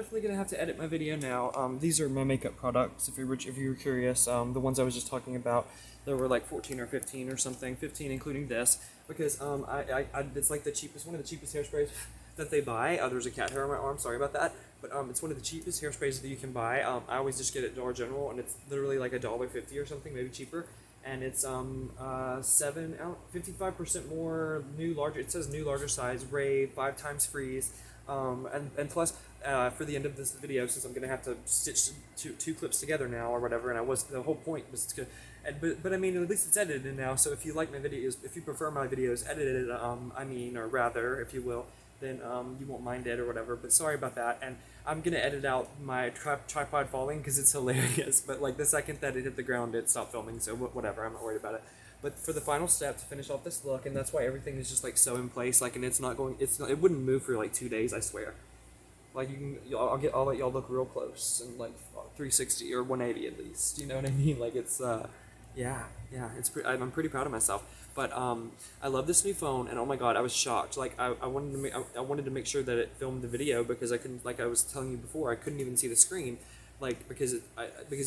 Definitely gonna have to edit my video now. These are my makeup products. If you were curious, the ones I was just talking about, there were like 14 or 15 or something, 15 including this, because it's like the cheapest, one of the cheapest hairsprays that they buy. There's a cat hair on my arm. Sorry about that, but it's one of the cheapest hairsprays that you can buy. I always just get it at Dollar General, and it's literally like $1.50 or something, maybe cheaper. And it's 55% more new larger. It says new larger size, rave, 5 times freeze. And plus, for the end of this video, since I'm gonna have to stitch two clips together now or whatever, and the whole point was to, but I mean, at least it's edited now. So if you like my videos, if you prefer my videos edited, or rather, if you will, then you won't mind it or whatever. But sorry about that, and I'm gonna edit out my tripod falling because it's hilarious. But like the second that it hit the ground, it stopped filming. So whatever, I'm not worried about it. But for the final step to finish off this look, and that's why everything is just like so in place, like, and it wouldn't move for like 2 days, I swear. Like I'll let y'all look real close and like 360 or 180 at least. You know what I mean? Like it's yeah, I'm pretty proud of myself. But I love this new phone, and oh my god, I was shocked. Like I wanted to make sure that it filmed the video because I couldn't, like I was telling you before, I couldn't even see the screen. Like because it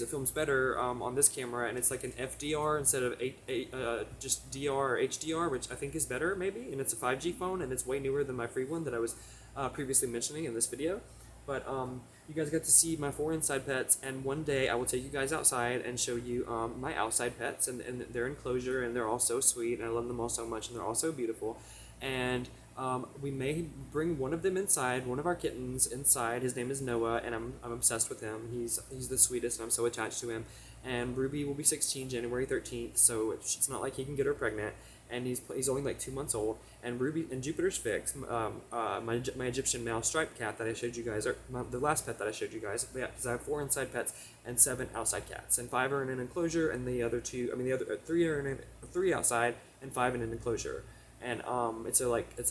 films better on this camera, and it's like an FDR instead of just DR or HDR, which I think is better maybe. And it's a 5G phone, and it's way newer than my free one that I was previously mentioning in this video. But you guys got to see my 4 inside pets, and one day I will take you guys outside and show you my outside pets and their enclosure, and they're all so sweet, and I love them all so much, and they're all so beautiful. And we may bring one of them inside, one of our kittens inside. His name is Noah, and I'm obsessed with him. He's the sweetest, and I'm so attached to him. And Ruby will be 16 January 13th, so it's not like he can get her pregnant. And he's only like 2 months old. And Ruby and Jupiter's Fix, my Egyptian mouse striped cat that I showed you guys, or the last pet that I showed you guys. Yeah, because I have 4 inside pets and 7 outside cats, and 5 are in an enclosure, and the other 3 are in 3 outside and 5 in an enclosure. And it's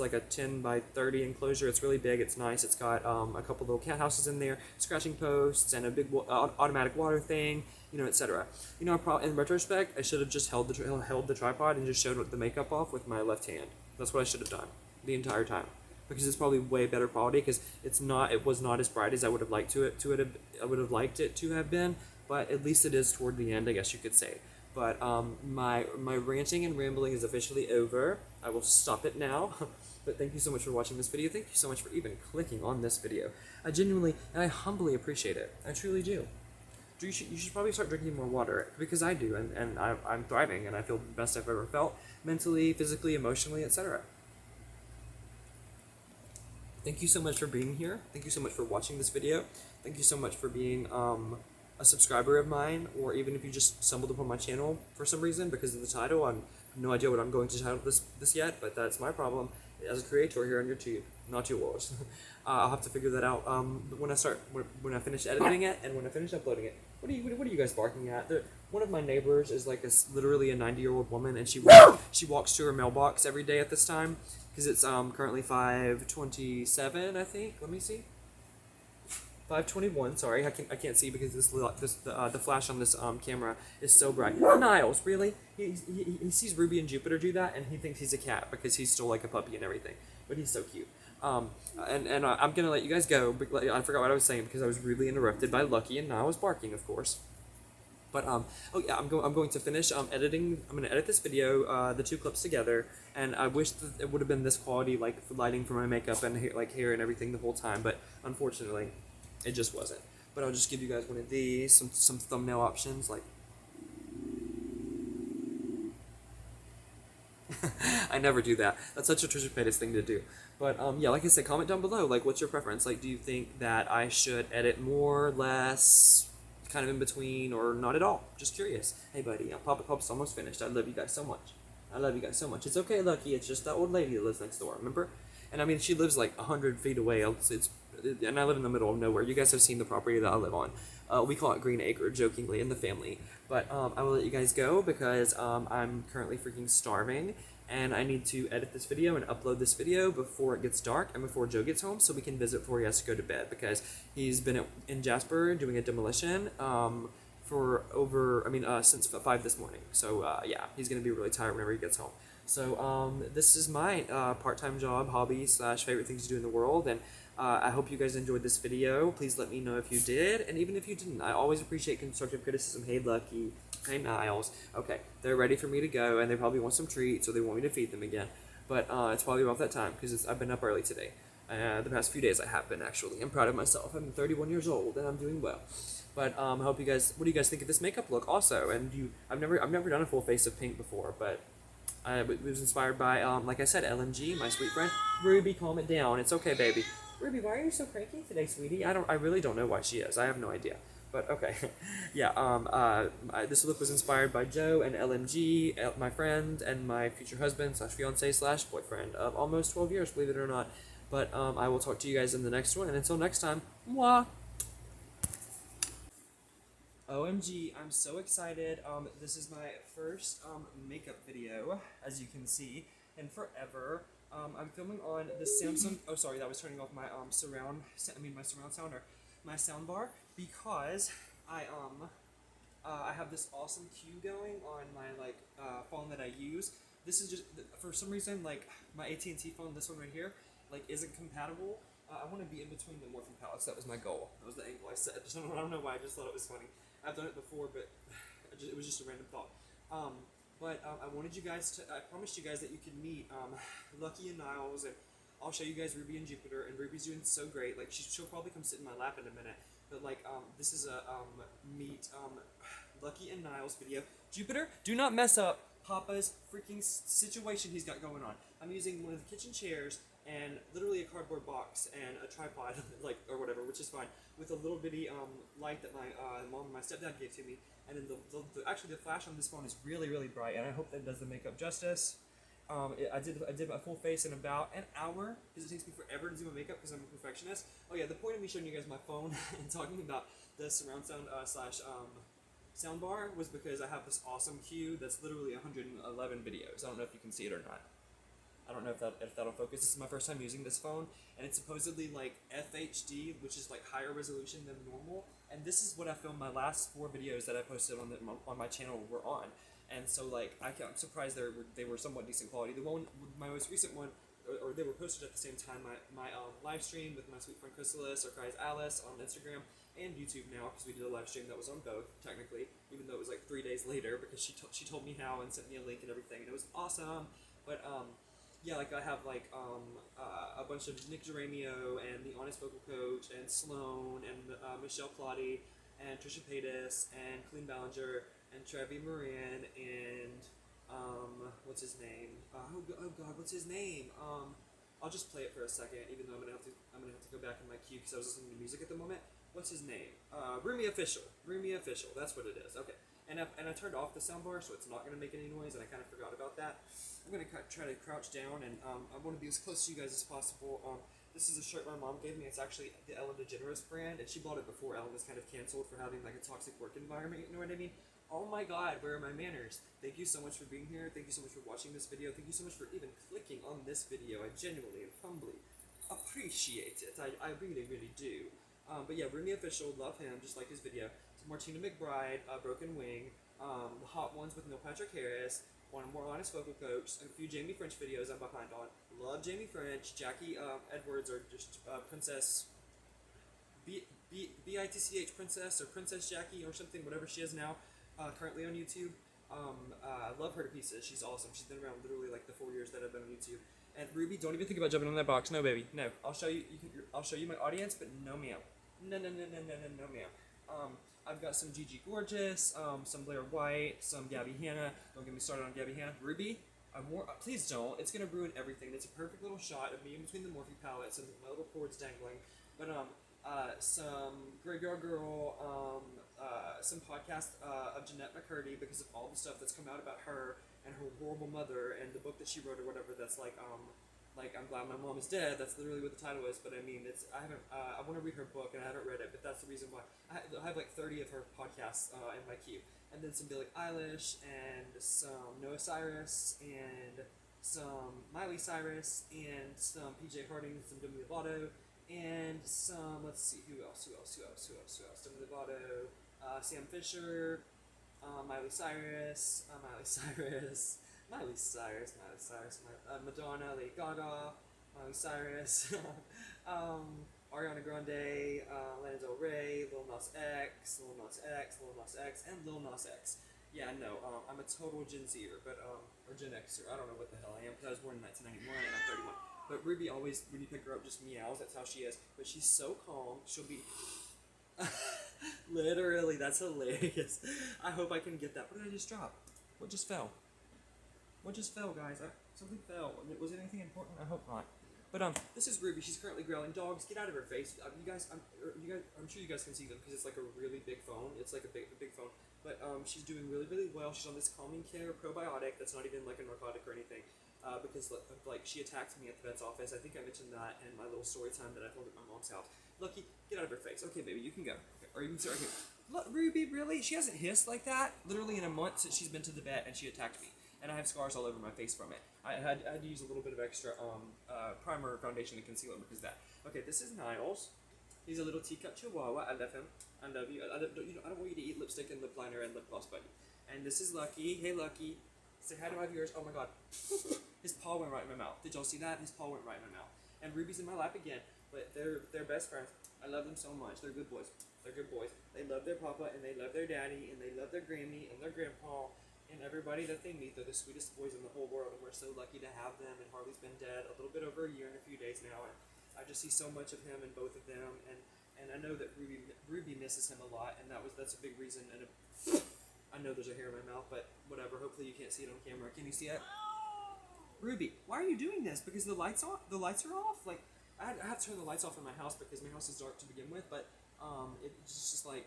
like a 10 by 30 enclosure. It's really big. It's nice. It's got a couple little cat houses in there, scratching posts, and a big automatic water thing, etc. In retrospect, I should have just held the tripod and just showed the makeup off with my left hand. That's what I should have done the entire time, because it's probably way better quality. Because it was not as bright as I would have liked I would have liked it to have been, but at least it is toward the end, I guess you could say. But my ranting and rambling is officially over. I will stop it now. But thank you so much for watching this video. Thank you so much for even clicking on this video. I genuinely and I humbly appreciate it. I truly do. You should probably start drinking more water, because I do, and I'm thriving, and I feel the best I've ever felt, mentally, physically, emotionally, etc. Thank you so much for being here. Thank you so much for watching this video. Thank you so much for being a subscriber of mine, or even if you just stumbled upon my channel for some reason because of the title. I have no idea what I'm going to title this yet, but that's my problem as a creator here on YouTube, not yours. I'll have to figure that out when I finish editing it and when I finish uploading it. What are you guys barking at? One of my neighbors is like literally a 90-year-old woman, and she walks to her mailbox every day at this time, because it's currently 5:27, I think. Let me see. 5:21. Sorry, I can't see because the flash on this camera is so bright. Niles, really? He sees Ruby and Jupiter do that, and he thinks he's a cat because he's still like a puppy and everything. But he's so cute. And I'm gonna let you guys go. I forgot what I was saying because I was really interrupted by Lucky, and Niles barking, of course. But oh yeah, I'm going to finish editing. I'm gonna edit this video, the 2 clips together, and I wish that it would have been this quality, like lighting for my makeup and hair and everything the whole time. But unfortunately, it just wasn't. But I'll just give you guys one of these, some thumbnail options, like. I never do that. That's such a Trisha Paytas thing to do. But yeah, like I said, comment down below. Like, what's your preference? Like, do you think that I should edit more, less, kind of in between, or not at all? Just curious. Hey, buddy, Pop's almost finished. I love you guys so much. I love you guys so much. It's okay, Lucky. It's just that old lady that lives next door. Remember? And I mean, she lives like 100 feet away. And I live in the middle of nowhere. You guys have seen the property that I live on. We call it Green Acre, jokingly, in the family. But I will let you guys go because I'm currently freaking starving, and I need to edit this video and upload this video before it gets dark and before Joe gets home, so we can visit before he has to go to bed, because he's been in Jasper doing a demolition since 5 this morning. So yeah, he's gonna be really tired whenever he gets home. So this is my part-time job, hobby / favorite things to do in the world, and I hope you guys enjoyed this video. Please let me know if you did, and even if you didn't, I always appreciate constructive criticism. Hey, Lucky. Hey, Niles. Okay, they're ready for me to go, and they probably want some treats, or they want me to feed them again. But it's probably about that time, because I've been up early today. The past few days I have been, actually. I'm proud of myself. I'm 31 years old, and I'm doing well. But I hope you guys. What do you guys think of this makeup look? Also, and I've never done a full face of pink before, but it was inspired by, like I said, LMG, my sweet friend. Ruby, calm it down. It's okay, baby. Ruby, why are you so cranky today, sweetie? I really don't know why she is. I have no idea. But okay, yeah. This look was inspired by Joe and LMG, my friend and my future husband slash fiance slash boyfriend of almost 12 years, believe it or not. But I will talk to you guys in the next one, and until next time, mwah. OMG, I'm so excited. This is my first makeup video, as you can see, in forever. I'm filming on the Samsung. Oh, sorry, that was turning off my my surround sounder, my sound bar, because I have this awesome cue going on my phone that I use. This is just for some reason my AT&T phone, this one right here, isn't compatible. I want to be in between the morphing palettes. That was my goal. That was the angle I set. I don't know why. I just thought it was funny. I've done it before, but it was just a random thought. I wanted you guys to. I promised you guys that you could meet Lucky and Niles, and I'll show you guys Ruby and Jupiter. And Ruby's doing so great. She'll probably come sit in my lap in a minute. But this is a meet Lucky and Niles video. Jupiter, do not mess up Papa's freaking situation he's got going on. I'm using one of the kitchen chairs and literally a cardboard box and a tripod, or whatever, which is fine, with a little bitty light that my mom and my stepdad gave to me. And then actually the flash on this phone is really, really bright, and I hope that does the makeup justice. I did my full face in about an hour, because it takes me forever to do my makeup because I'm a perfectionist. Oh yeah, the point of me showing you guys my phone and talking about the surround sound soundbar was because I have this awesome cue that's literally 111 videos. I don't know if you can see it or not. I don't know if that'll focus. This is my first time using this phone, and it's supposedly FHD, which is higher resolution than normal. And this is what I filmed my last 4 videos that I posted on my channel were on. And so I'm surprised they were somewhat decent quality. My most recent one, or they were posted at the same time. My live stream with my sweet friend Chrysalis, or Cries Alice, on Instagram and YouTube now, because we did a live stream that was on both technically, even though it was 3 days later, because she told me how and sent me a link and everything, and it was awesome. But yeah, I have a bunch of Nick Jaramio and the Honest Vocal Coach and Sloan and Michelle Plotty and Trisha Paytas and Colleen Ballinger and Trevi Moran and what's his name? Oh God, what's his name? I'll just play it for a second, even though I'm gonna have to go back in my queue because I was listening to music at the moment. What's his name? Rumi Official. That's what it is. Okay. And I turned off the soundbar, so it's not going to make any noise, and I kind of forgot about that. I'm going to try to crouch down, and I want to be as close to you guys as possible. This is a shirt my mom gave me. It's actually the Ellen DeGeneres brand, and she bought it before Ellen was kind of canceled for having a toxic work environment, you know what I mean? Oh my God, where are my manners? Thank you so much for being here. Thank you so much for watching this video. Thank you so much for even clicking on this video. I genuinely and humbly appreciate it. I really, really do. But yeah, Rumi Official, love him, just like his video. So Martina McBride, Broken Wing, the Hot Ones with Neil Patrick Harris, one more Honest Vocal Coach, and a few Jamie French videos I'm behind on. Love Jamie French, Jackie Edwards, or just Princess BITCH Princess, or Princess Jackie, or something, whatever she is now, currently on YouTube. I love her to pieces. She's awesome. She's been around literally the 4 years that I've been on YouTube. And Ruby, don't even think about jumping on that box. No, baby. No. I'll show you. I'll show you my audience, but no, ma'am. No, ma'am. I've got some Gigi Gorgeous, some Blair White, some Gabby Hanna. Don't get me started on Gabby Hanna. Ruby, please don't. It's gonna ruin everything. It's a perfect little shot of me in between the Morphe palettes and my little cords dangling. But some Graveyard Girl, some podcast of Jeanette McCurdy, because of all the stuff that's come out about her and her horrible mother and the book that she wrote or whatever. That's I'm Glad My Mom Is Dead. That's literally what the title is. But I mean, I want to read her book and I haven't read it. But that's the reason why I have 30 of her podcasts in my queue. And then some Billie Eilish and some Noah Cyrus and some Miley Cyrus and some PJ Harding and some Demi Lovato and some, let's see, who else? Demi Lovato, Sam Fisher, Miley Cyrus, Madonna, Lady Gaga, Miley Cyrus, um, Ariana Grande, Lana Del Rey, Lil Nas X, Lil Nas X, Lil Nas X, and Lil Nas X. Yeah, no, I'm a total Gen Zer, but or Gen Xer. I don't know what the hell I am because I was born in 1991 and I'm 31. But Ruby always, when you pick her up, just meows. That's how she is. But she's so calm. She'll be literally. That's hilarious. I hope I can get that. What did I just drop? What just fell? What just fell, guys? Something fell. Was it anything important? I hope not. But this is Ruby. She's currently growling. Dogs, get out of her face. You guys, I'm sure you guys can see them because it's like a really big phone. It's like a big phone. But she's doing really, really well. She's on this calming care probiotic that's not even like a narcotic or anything. Because like she attacked me at the vet's office. I think I mentioned that in my little story time that I told at my mom's house. Lucky, get out of her face. Okay, baby, you can go. Okay, or you can start. Okay, look, Ruby, really? She hasn't hissed like that literally in a month since she's been to the vet, and she attacked me and I have scars all over my face from it. I had to use a little bit of extra primer, foundation, and concealer because of that. Okay, this is Niles. He's a little teacup chihuahua. I love him. I love you. I don't want you to eat lipstick and lip liner and lip gloss, buddy. And this is Lucky. Hey, Lucky. Say hi to my viewers. Oh my god. His paw went right in my mouth. Did y'all see that? His paw went right in my mouth. And Ruby's in my lap again. But they're best friends. I love them so much. They're good boys. They're good boys. They love their papa and they love their daddy and they love their Grammy and their grandpa and everybody that they meet. They're the sweetest boys in the whole world, and we're so lucky to have them. And Harley's been dead a little bit over a year and a few days now, and I just see so much of him in both of them. And I know that Ruby misses him a lot, and that's a big reason. And I know there's a hair in my mouth, but whatever. Hopefully you can't see it on camera. Can you see it? Ruby, why are you doing this? Because the lights are off. Like I have to turn the lights off in my house because my house is dark to begin with. But it's just like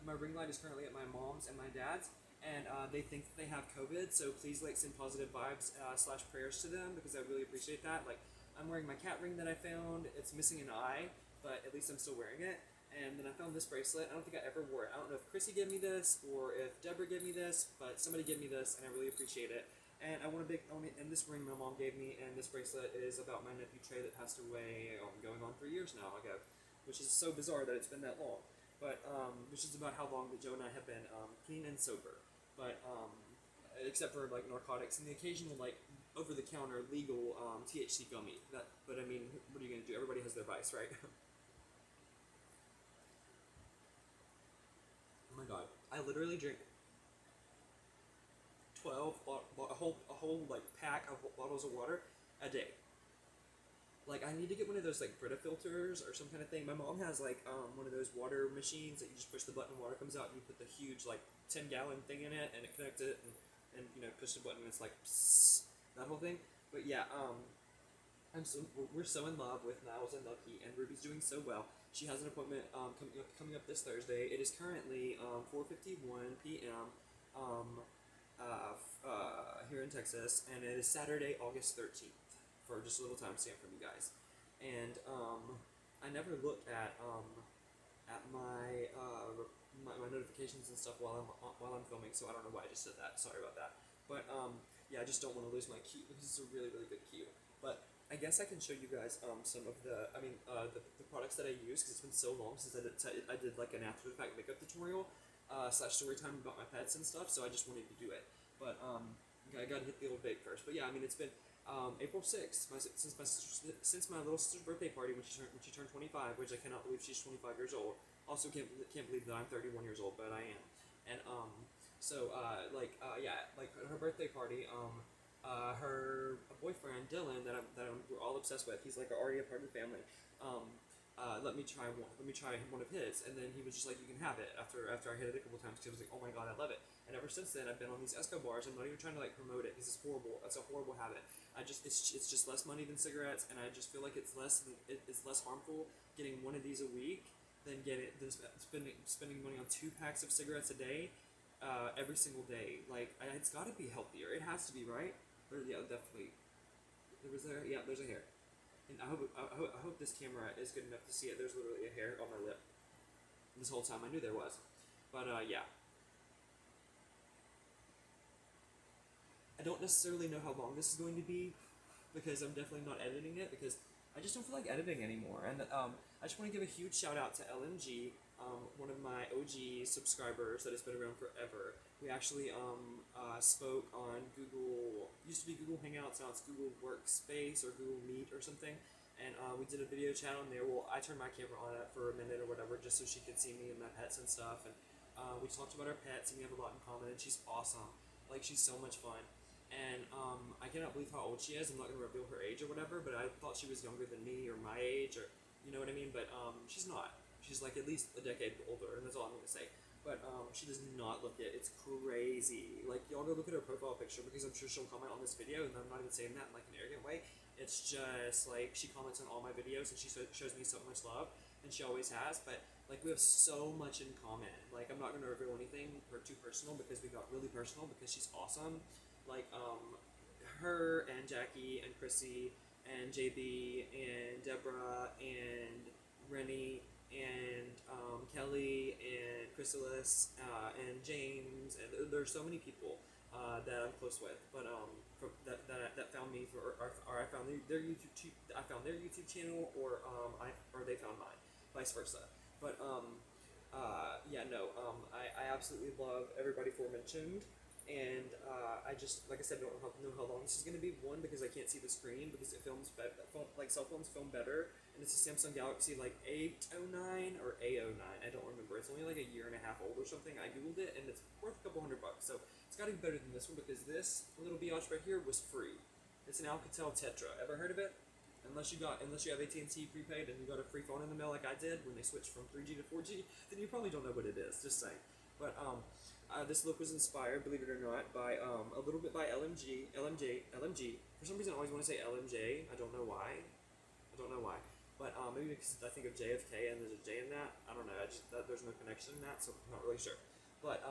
my ring light is currently at my mom's and my dad's, and they think that they have COVID. So please like send positive vibes / prayers to them because I really appreciate that. Like I'm wearing my cat ring that I found. It's missing an eye, but at least I'm still wearing it. And then I found this bracelet. I don't think I ever wore it. I don't know if Chrissy gave me this or if Deborah gave me this, but somebody gave me this, and I really appreciate it. And I want a big, and this ring my mom gave me, and this bracelet is about my nephew Trey that passed away going on 3 years now ago, which is so bizarre that it's been that long. But which is about how long that Joe and I have been clean and sober. But except for like narcotics and the occasional like over-the-counter legal THC gummy. But I mean, what are you gonna do? Everybody has their vice, right? Oh my god, I literally drink 12 a whole like pack of bottles of water a day. Like I need to get one of those like Brita filters or some kind of thing. My mom has like one of those water machines that you just push the button and water comes out and you put the huge like 10-gallon thing in it and it connects it and you know push the button and it's like psst, that whole thing. But yeah, we're so in love with Niles and Lucky, and Ruby's doing so well. She has an appointment coming up this Thursday. It is currently 4:51 p.m. Um, here in Texas, and it is Saturday, August 13th, for just a little timestamp from you guys. And I never look at my notifications and stuff while I'm filming, so I don't know why I just said that. Sorry about that. But yeah, I just don't want to lose my cue because it's a really really good cue. But I guess I can show you guys some of the products that I use because it's been so long since I did like an after the fact makeup tutorial / story time about my pets and stuff. So I just wanted to do it. But I gotta hit the old vape first. But yeah, I mean it's been April 6th, since my little sister's birthday party when she turned 25, which I cannot believe she's 25 years old. Also can't believe that I'm 31 years old, but I am. And yeah, like her birthday party, her boyfriend Dylan we're all obsessed with. He's like already a part of the family. Let me try one of his, and then he was just like, you can have it after I hit it a couple times because I was like, oh my god, I love it. And ever since then, I've been on these Escobars. I'm not even trying to like promote it because it's horrible. It's a horrible habit. It's just less money than cigarettes, and I just feel like it's less harmful getting one of these a week than spending money on 2 packs of cigarettes a day, every single day. Like it's got to be healthier. It has to be, right? Or yeah, definitely. Yeah, there's a hair. And I hope this camera is good enough to see it. There's literally a hair on my lip. This whole time I knew there was. But yeah. I don't necessarily know how long this is going to be because I'm definitely not editing it because I just don't feel like editing anymore. And I just want to give a huge shout out to LMG, one of my OG subscribers that has been around forever. We actually spoke on Google, used to be Google Hangouts, now it's Google Workspace or Google Meet or something. And we did a video chat on there. Well, I turned my camera on for a minute or whatever just so she could see me and my pets and stuff. And we talked about our pets and we have a lot in common. And she's awesome. Like, she's so much fun. And I cannot believe how old she is. I'm not going to reveal her age or whatever, but I thought she was younger than me or my age, or you know what I mean? But she's not. She's like at least a decade older, and that's all I'm going to say. But she does not look it. It's crazy. Like, y'all go look at her profile picture because I'm sure she'll comment on this video, and I'm not even saying that in like an arrogant way. It's just like she comments on all my videos, and she shows me so much love, and she always has. But like, we have so much in common. Like, I'm not going to reveal anything too personal because we got really personal because she's awesome. Like, her and Jackie and Chrissy and JB and Deborah and Rennie and Kelly and Chrysalis and James, and there's so many people that I'm close with, but that found me or I found their YouTube I found their YouTube channel, or they found mine, vice versa. But I absolutely love everybody aforementioned. And I just, like I said, don't know how long this is going to be. One, because I can't see the screen because it films better, like cell phones film better, and it's a Samsung Galaxy like 809 or A09. I don't remember. It's only like a year and a half old or something. I googled it, and it's worth a couple $100. So it's got to be better than this one because this little biatch right here was free. It's an Alcatel Tetra. Ever heard of it? Unless you have AT&T prepaid and you got a free phone in the mail like I did when they switched from 3G to 4G, then you probably don't know what it is. Just saying. But this look was inspired, believe it or not, by a little bit by LMG. For some reason, I always want to say LMJ. I don't know why. But maybe because I think of JFK and there's a J in that. I don't know. There's no connection in that, so I'm not really sure. But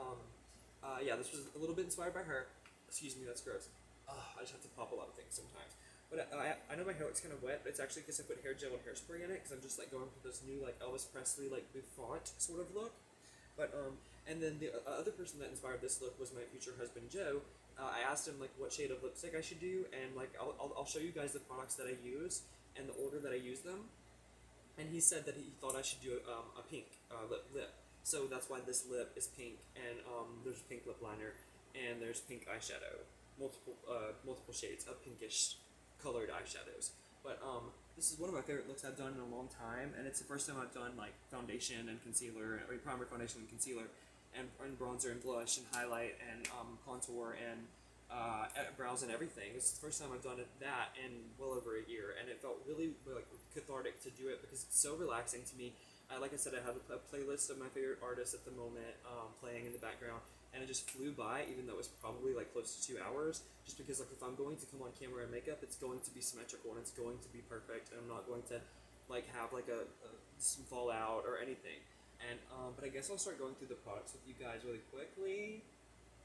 this was a little bit inspired by her. Excuse me, that's gross. I just have to pop a lot of things sometimes. But I know my hair looks kind of wet, but it's actually because I put hair gel and hairspray in it, because I'm just like going for this new like Elvis Presley like bouffant sort of look. But and then the other person that inspired this look was my future husband Joe. I asked him like what shade of lipstick I should do, and like I'll show you guys the products that I use and the order that I use them. And he said that he thought I should do a pink lip. So that's why this lip is pink, and there's pink lip liner, and there's pink eyeshadow, multiple shades of pinkish colored eyeshadows. But this is one of my favorite looks I've done in a long time, and it's the first time I've done like foundation and concealer, or primer, foundation, and concealer, and bronzer and blush and highlight and contour and brows and everything. It's the first time I've done that in well over a year, and it felt really like cathartic to do it because it's so relaxing to me. Like I said, I have a playlist of my favorite artists at the moment playing in the background, and it just flew by, even though it was probably like close to 2 hours, just because like if I'm going to come on camera and makeup, it's going to be symmetrical and it's going to be perfect, and I'm not going to like have like some fallout or anything. And but I guess I'll start going through the products with you guys really quickly.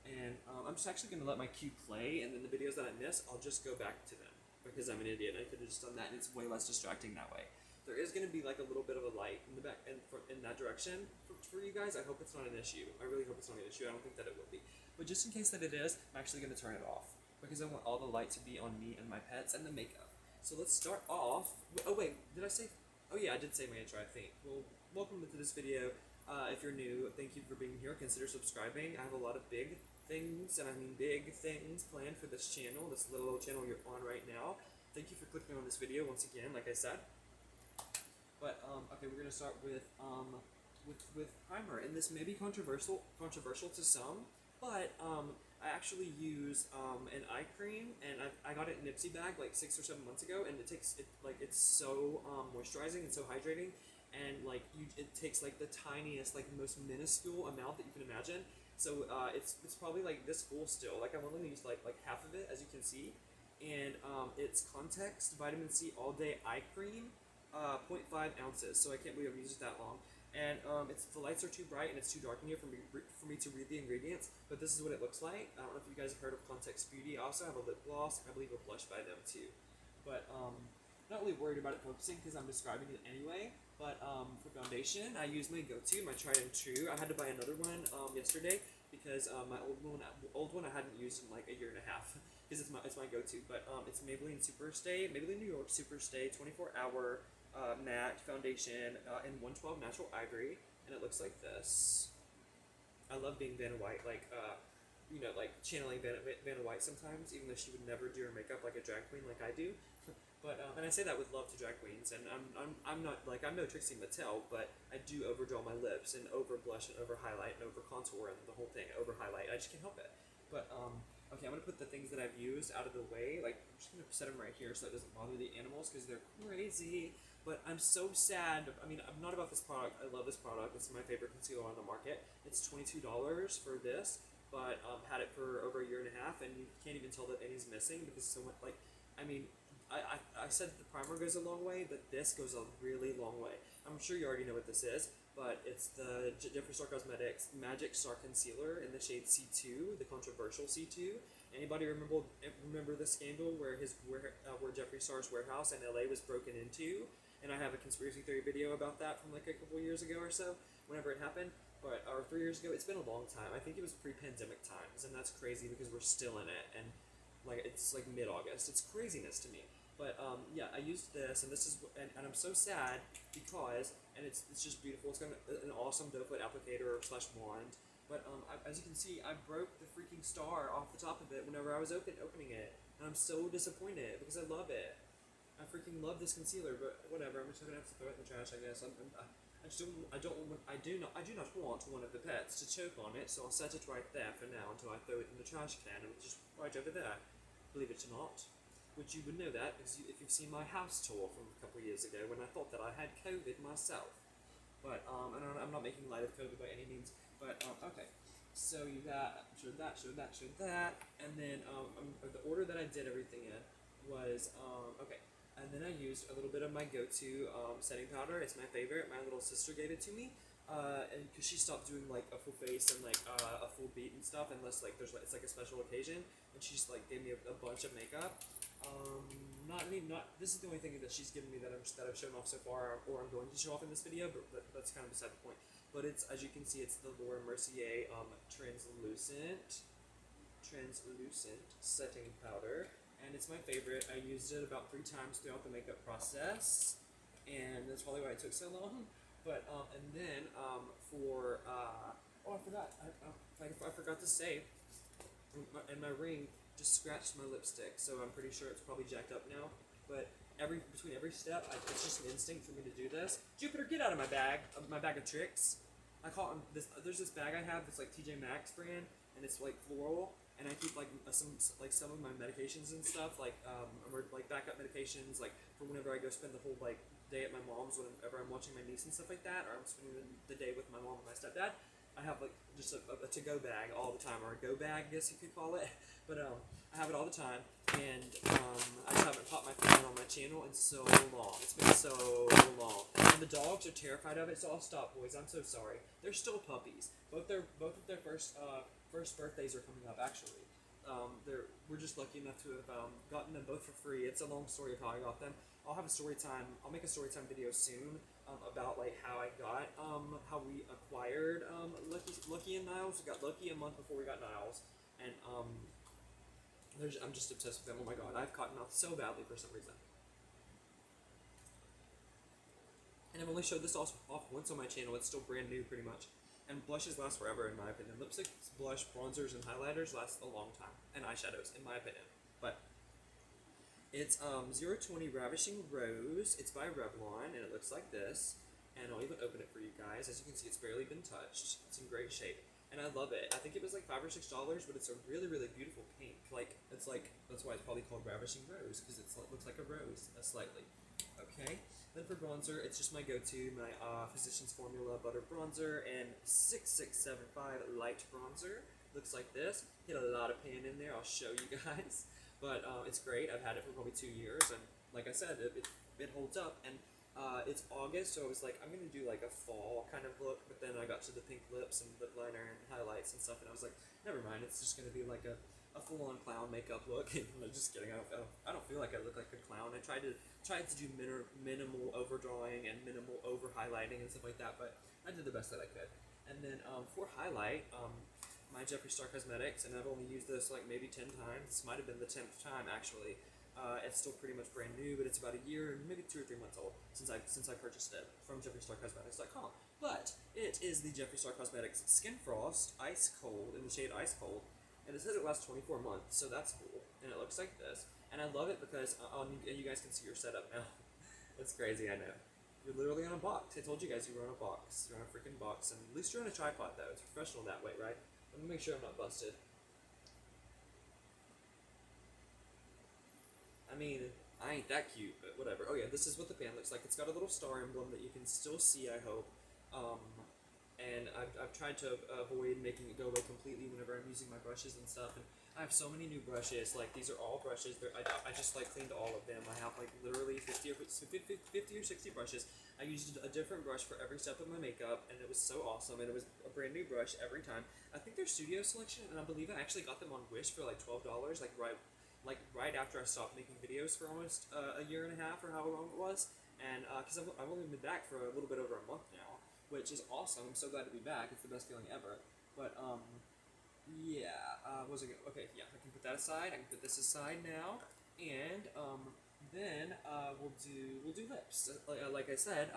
And I'm just actually going to let my cue play, and then the videos that I miss, I'll just go back to them because I'm an idiot. I could have just done that, and it's way less distracting that way. There is going to be like a little bit of a light in the back and in that direction for you guys. I hope it's not an issue. I really hope it's not an issue. I don't think that it will be. But just in case that it is, I'm actually going to turn it off because I want all the light to be on me and my pets and the makeup. So let's start off. Oh wait, did I say? Oh yeah, I did say my intro, I think. Well, welcome to this video. If you're new, thank you for being here. Consider subscribing. I have a lot of big things, and I mean big things, planned for this channel, this little channel you're on right now. Thank you for clicking on this video once again, like I said. But okay, we're gonna start with primer, and this may be controversial to some, but I actually use an eye cream, and I got it in Nipsey bag like 6 or 7 months ago, and it's so moisturizing and so hydrating, and like it takes like the tiniest, like most minuscule amount that you can imagine. So it's probably like this full still. Like I'm only gonna use like half of it, as you can see, and it's Context Vitamin C All Day Eye Cream. 0.5 ounces, so I can't believe I've used it that long. And the lights are too bright and it's too dark in here for me to read the ingredients, but this is what it looks like. I don't know if you guys have heard of Context Beauty. I also have a lip gloss, I believe a blush by them too. But not really worried about it focusing because I'm describing it anyway. But for foundation, I use my go-to, my tried and true. I had to buy another one yesterday because my old one I hadn't used in like a year and a half. because it's my go-to. But it's Maybelline Superstay, Maybelline New York Superstay 24-hour matte foundation in 112 natural ivory, and it looks like this. I love being Vanna White, like like channeling Vanna White sometimes, even though she would never do her makeup like a drag queen like I do. But and I say that with love to drag queens, and I'm not like I'm no Trixie Mattel, but I do overdraw my lips and over blush and over highlight and over contour and the whole thing over highlight. I just can't help it. But okay, I'm gonna put the things that I've used out of the way. Like I'm just gonna set them right here so it doesn't bother the animals because they're crazy. But I'm so sad. I mean, I'm not about this product. I love this product. It's my favorite concealer on the market. It's $22 for this, but had it for over a year and a half, and you can't even tell that any's missing because so much. Like, I mean, I said the primer goes a long way, but this goes a really long way. I'm sure you already know what this is, but it's the Jeffree Star Cosmetics Magic Star Concealer in the shade C2, the controversial C2. Anybody remember the scandal where where Jeffree Star's warehouse in LA was broken into? And I have a conspiracy theory video about that from like a couple years ago or so, whenever it happened. But or 3 years ago, it's been a long time. I think it was pre-pandemic times, and that's crazy because we're still in it, and like it's like mid-August. It's craziness to me. But yeah, I used this, and this is, and I'm so sad because, and it's just beautiful. It's got an awesome doe foot applicator slash wand. But as you can see, I broke the freaking star off the top of it whenever I was opening it, and I'm so disappointed because I love it. I freaking love this concealer, but whatever. I'm just gonna have to throw it in the trash, I guess. I do not want one of the pets to choke on it, so I'll set it right there for now until I throw it in the trash can, and it's just right over there. Believe it or not. Which you would know that because if you've seen my house tour from a couple of years ago when I thought that I had COVID myself. But and I'm not making light of COVID by any means. But okay, so you got showed that, and then the order that I did everything in was okay. And then I used a little bit of my go-to setting powder. It's my favorite. My little sister gave it to me, and because she stopped doing like a full face and like a full beat and stuff, unless like it's like a special occasion, and she's like gave me a bunch of makeup. Not this is the only thing that she's given me that I've shown off so far, or I'm going to show off in this video, but that's kind of beside the point. But it's, as you can see, it's the Laura Mercier translucent setting powder, and it's my favorite. I used it about 3 times throughout the makeup process, and that's probably why it took so long. But and then for oh, I forgot. I forgot to say, and my ring just scratched my lipstick, so I'm pretty sure it's probably jacked up now. But between every step, it's just an instinct for me to do this. Jupiter, get out of my bag of tricks. I call it this. There's this bag I have that's like TJ Maxx brand, and it's like floral, and I keep like some of my medications and stuff, like like backup medications, like for whenever I go spend the whole like day at my mom's, whenever I'm watching my niece and stuff like that, or I'm spending the day with my mom and my stepdad. I have like just a to-go bag all the time, or a go bag, I guess you could call it. But I have it all the time, and I just haven't popped my phone on my channel in so long. It's been so long, and the dogs are terrified of it. So I'll stop, boys. I'm so sorry. They're still puppies. Both of their first birthdays are coming up. Actually, we're just lucky enough to have gotten them both for free. It's a long story of how I got them. I'll have a story time. I'll make a story time video soon about like how I got how we acquired Lucky and Niles. We got Lucky a month before we got Niles, and I'm just obsessed with them. Oh my god, I've cotton mouth so badly for some reason. And I've only showed this off once on my channel. It's still brand new, pretty much. And blushes last forever, in my opinion. Lipsticks, blush, bronzers, and highlighters last a long time, and eyeshadows, in my opinion. But it's 020 Ravishing Rose. It's by Revlon, and it looks like this. And I'll even open it for you guys. As you can see, it's barely been touched. It's in great shape, and I love it. I think it was like $5 or $6, but it's a really, really beautiful pink. Like that's why it's probably called Ravishing Rose, because it looks like a rose, slightly. Okay. Then for bronzer, it's just my go-to, my Physicians Formula Butter Bronzer and 6675 Light Bronzer. Looks like this. Hit a lot of pan in there. I'll show you guys. But it's great. I've had it for probably 2 years, and like I said, it holds up. And it's August, so I was like, I'm gonna do like a fall kind of look. But then I got to the pink lips and lip liner and highlights and stuff, and I was like, never mind. It's just gonna be like a full-on clown makeup look. I'm just kidding. I don't feel like I look like a clown. I tried to do minimal overdrawing and minimal over highlighting and stuff like that, but I did the best that I could. And then for highlight, my Jeffree Star Cosmetics, and I've only used this like maybe 10 times. This might have been the 10th time actually. It's still pretty much brand new, but it's about a year, maybe 2 or 3 months old since I purchased it from JeffreeStarCosmetics.com. But it is the Jeffree Star Cosmetics Skin Frost Ice Cold in the shade Ice Cold, and it says it lasts 24 months, so that's cool. And it looks like this, and I love it because and you guys can see your setup now. It's crazy, I know. You're literally on a box. I told you guys you were on a box. You're on a freaking box, and at least you're on a tripod though. It's professional that way, right? Let me make sure I'm not busted. I mean, I ain't that cute, but whatever. Oh yeah, this is what the pan looks like. It's got a little star emblem that you can still see, I hope. Um, and I've tried to avoid making it go away completely whenever I'm using my brushes and stuff. And I have so many new brushes. Like, these are all brushes. I just, like, cleaned all of them. I have, like, literally 50 or 60 brushes. I used a different brush for every step of my makeup, and it was so awesome. And it was a brand new brush every time. I think they're Studio Selection, and I believe I actually got them on Wish for, like, $12, right after I stopped making videos for almost a year and a half or however long it was, and because I've only been back for a little bit over a month now, which is awesome. I'm so glad to be back. It's the best feeling ever. But yeah, what was I gonna? Okay, yeah, I can put that aside. I can put this aside now, and then we'll do lips. Like I said,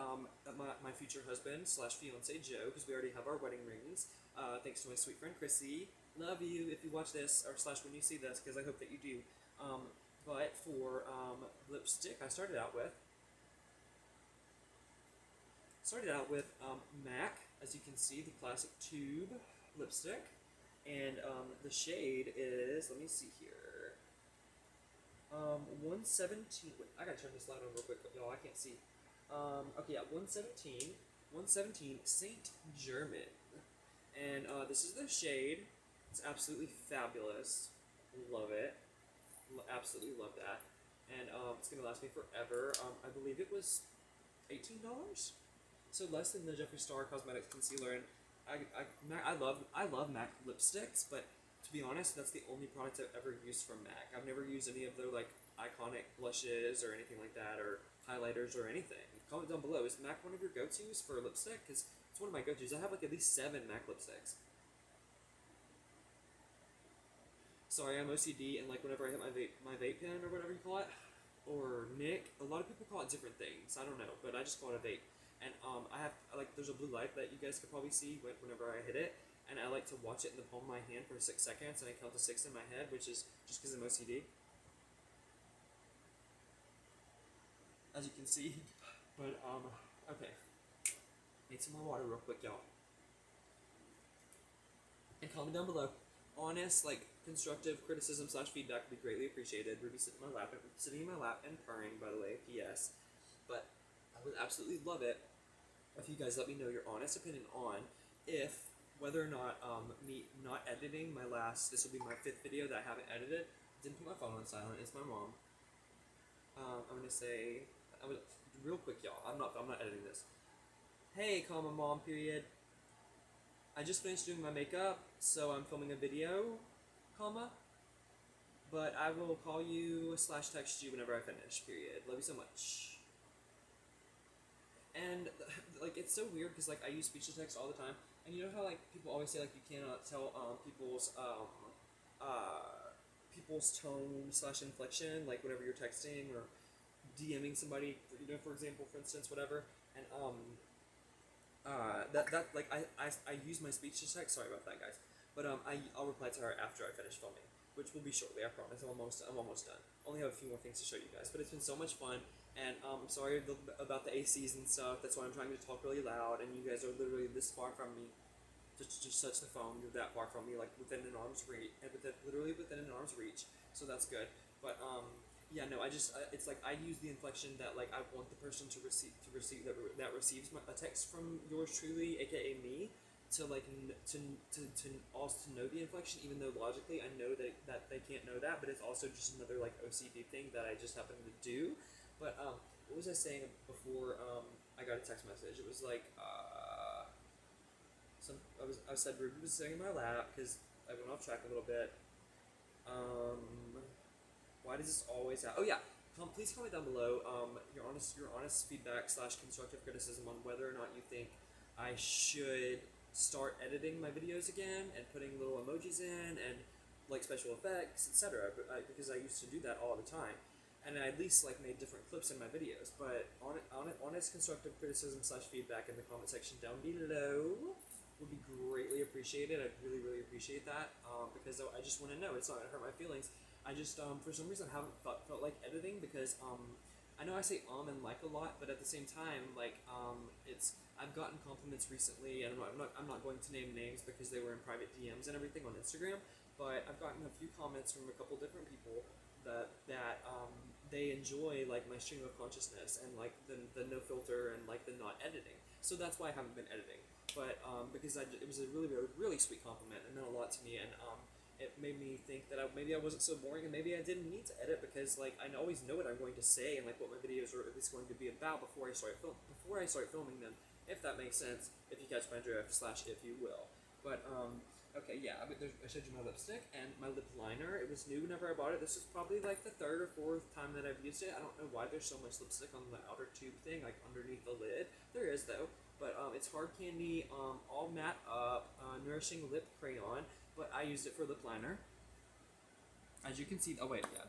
my future husband slash fiance Joe, because we already have our wedding rings. Thanks to my sweet friend Chrissy. Love you if you watch this or slash when you see this, because I hope that you do. Um, but for lipstick, I started out with MAC, as you can see, the classic tube lipstick, and the shade is, let me see here, 117. Wait, I gotta turn this light on real quick, y'all. I can't see. Okay, yeah, 117 Saint Germain, and this is the shade. It's absolutely fabulous. Love it. Absolutely love that, and it's gonna last me forever. I believe it was $18, so less than the Jeffree Star Cosmetics concealer. And I love MAC lipsticks, but to be honest, that's the only product I've ever used from MAC. I've never used any of their like iconic blushes or anything like that, or highlighters or anything. Comment down below. Is MAC one of your go-tos for lipstick? Because it's one of my go-tos. I have like at least 7 MAC lipsticks. Sorry, I'm OCD, and like whenever I hit my vape pen or whatever you call it, or Nick, a lot of people call it different things. I don't know, but I just call it a vape. And I have like there's a blue light that you guys could probably see whenever I hit it, and I like to watch it in the palm of my hand for 6 seconds, and I count to 6 in my head, which is just because I'm OCD, as you can see. But okay, need some more water real quick, y'all. And comment down below. Honest, like constructive criticism slash feedback would be greatly appreciated. Ruby sitting in my lap and purring, by the way. P.S. But I would absolutely love it if you guys let me know your honest opinion on if whether or not me not editing my last. This will be my 5th video that I haven't edited. Didn't put my phone on silent. It's my mom. I'm gonna say. Real quick, y'all. I'm not editing this. Hey, comma mom. Period. I just finished doing my makeup, so I'm filming a video, comma, but I will call you slash text you whenever I finish, period. Love you so much. And, like, it's so weird, because, like, I use speech to text all the time, and you know how, like, people always say, like, you cannot tell, people's tone slash inflection, like, whenever you're texting or DMing somebody, for example, for instance, whatever, and, that like I use my speech to text. Sorry about that, guys. But I'll reply to her after I finish filming, which will be shortly. I promise. I'm almost done. Only have a few more things to show you guys, but it's been so much fun. And I'm sorry about the ACs and stuff. That's why I'm trying to talk really loud. And you guys are literally this far from me. Just touch the phone. You're that far from me, like within an arm's reach, and literally within an arm's reach. So that's good. But yeah, no, I just it's like I use the inflection that like I want the person to receive that receives a text from yours truly, aka me, to like to also to know the inflection, even though logically I know that they can't know that, but it's also just another like OCD thing that I just happen to do. But what was I saying before I got a text message? It was like I said Ruby was sitting in my lap because I went off track a little bit. Why does this always happen? Oh yeah, please comment down below your honest feedback slash constructive criticism on whether or not you think I should start editing my videos again and putting little emojis in and like special effects, etc. Because I used to do that all the time, and I at least like made different clips in my videos. But honest constructive criticism / feedback in the comment section down below would be greatly appreciated. I'd really appreciate that, because I just want to know. It's not gonna hurt my feelings. I just for some reason haven't felt like editing because I know I say and like a lot, but at the same time, like it's I've gotten compliments recently, and I'm not going to name names because they were in private DMs and everything on Instagram, but I've gotten a few comments from a couple different people that they enjoy like my stream of consciousness and like the no filter and like the not editing. So that's why I haven't been editing. But because it was a really sweet compliment and meant a lot to me, and it made me think that maybe I wasn't so boring, and maybe I didn't need to edit because like I always know what I'm going to say and like what my videos are at least going to be about before I start filming them, if that makes sense. If you catch my drift / if you will. But okay, yeah. I showed you my lipstick and my lip liner. It was new whenever I bought it. This is probably like the 3rd or 4th time that I've used it. I don't know why there's so much lipstick on the outer tube thing, like underneath the lid. There is though. But it's Hard Candy, all matte up, nourishing lip crayon. But I used it for lip liner. As you can see,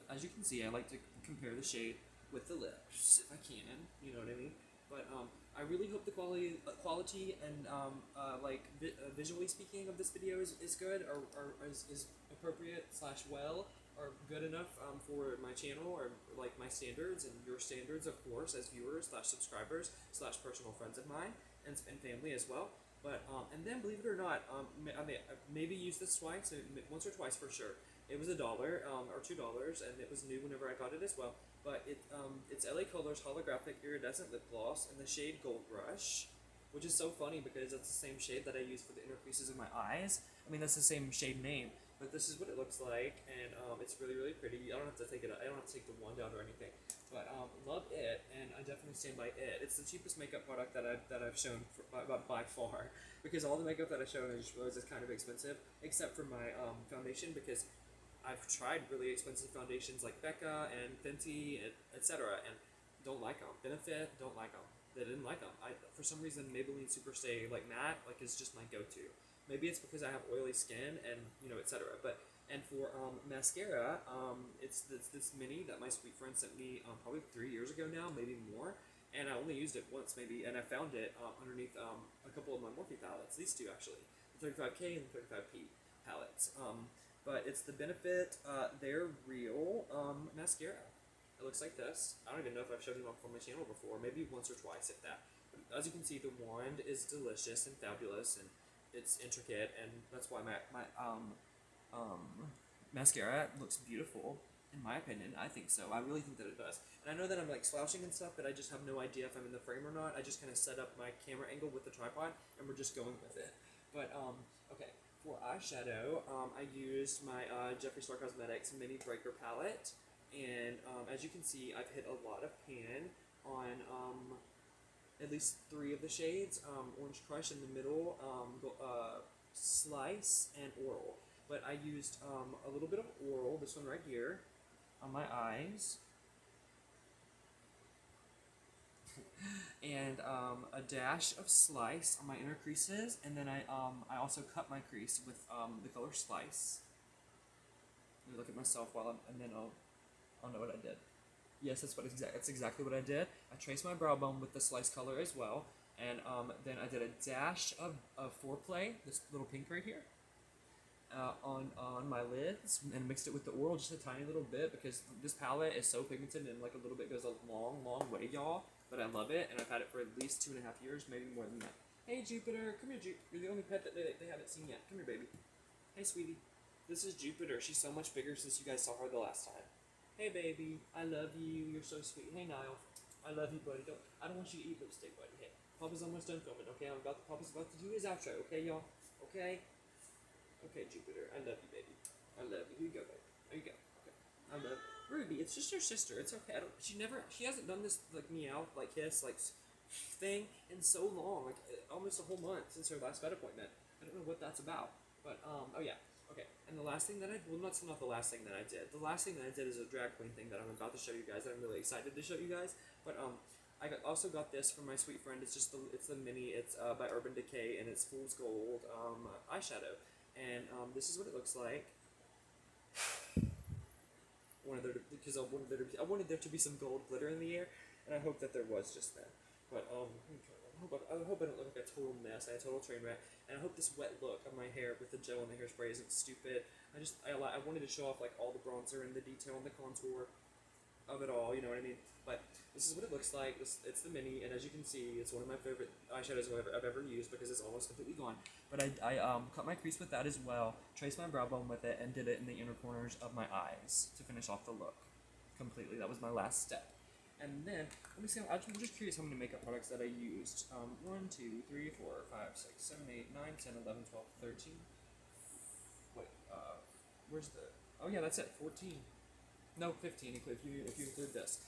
as you can see, I like to compare the shade with the lips if I can. You know what I mean? But I really hope the quality and visually speaking of this video is good or is appropriate / well or good enough for my channel or like my standards and your standards, of course, as viewers / subscribers / personal friends of mine and family as well. But and then believe it or not, I maybe use this twice, once or twice for sure. It was $1 or $2, and it was new whenever I got it as well. But it's LA Colors Holographic Iridescent Lip Gloss in the shade Gold Rush, which is so funny because it's the same shade that I use for the inner creases of my eyes. I mean, that's the same shade name, but this is what it looks like, and it's really pretty. I don't have to take the wand out or anything, but love it, and I definitely stand by it. It's the cheapest makeup product that I've shown by far, because all the makeup that I shown I just realized is kind of expensive, except for my foundation, because I've tried really expensive foundations like Becca and Fenty, and etc., and don't like them. Benefit, don't like them. They didn't like them. For some reason, Maybelline Superstay like matte is just my go-to. Maybe it's because I have oily skin and etc. But and for mascara, it's this mini that my sweet friend sent me probably 3 years ago now, maybe more. And I only used it once maybe, and I found it underneath a couple of my Morphe palettes. These two actually, the 35K and the 35P palettes. But it's the Benefit They're Real mascara. It looks like this. I don't even know if I've shown you off on my channel before, maybe once or twice if that. But as you can see, the wand is delicious and fabulous, and it's intricate, and that's why my mascara looks beautiful, in my opinion. I think so. I really think that it does. And I know that I'm like slouching and stuff, but I just have no idea if I'm in the frame or not. I just kind of set up my camera angle with the tripod, and we're just going with it. But, okay. For eyeshadow, I used my Jeffree Star Cosmetics Mini Breaker palette, and as you can see, I've hit a lot of pan on at least 3 of the shades, Orange Crush in the middle, Slice, and Oral. But I used a little bit of Oral, this one right here, on my eyes, and a dash of Slice on my inner creases, and then I also cut my crease with the color Slice. Let me look at myself and then I'll know what I did. Yes, that's exactly what I did. I traced my brow bone with the Slice color as well, and then I did a dash of Foreplay, this little pink right here, on my lids, and mixed it with the Oral just a tiny little bit, because this palette is so pigmented and like a little bit goes a long way, y'all. But I love it, and I've had it for at least 2.5 years, maybe more than that. Hey Jupiter, come here, You're the only pet that they haven't seen yet. Come here, baby. Hey, sweetie. This is Jupiter. She's so much bigger since you guys saw her the last time. Hey, baby. I love you. You're so sweet. Hey, Niall. I love you, buddy. I don't want you to eat lipstick, buddy. Hey, Papa's almost done filming. Okay, Papa's about to do his outro. Okay, y'all. Okay. Okay, Jupiter. I love you, baby. I love you. Here you go, baby. There you go. Okay. I love Ruby. It's just your sister. It's okay. She hasn't done this like meow, like kiss, like thing in so long, like almost a whole month since her last vet appointment. I don't know what that's about. But oh yeah. Okay, and the last thing that that's not the last thing that I did. The last thing that I did is a drag queen thing that I'm about to show you guys, that I'm really excited to show you guys. But also got this from my sweet friend. It's the mini. It's by Urban Decay, and it's Fool's Gold eyeshadow. And this is what it looks like. I wanted there to be some gold glitter in the air, and I hope that there was just then. But I hope I don't look like a total mess. A total train wreck, and I hope this wet look of my hair with the gel and the hairspray isn't stupid. I wanted to show off like all the bronzer and the detail and the contour of it all. You know what I mean? But this is what it looks like. It's the mini, and as you can see, it's one of my favorite eyeshadows I've ever used because it's almost completely gone. But I cut my crease with that as well, traced my brow bone with it, and did it in the inner corners of my eyes to finish off the look completely. That was my last step. And then, let me see, I'm just curious how many makeup products that I used. 1, 2, 3, 4, 5, 6, 7, 8, 9, 10, 11, 12, 13. Wait, where's the, oh yeah, that's it, 14. No, 15 if you include this.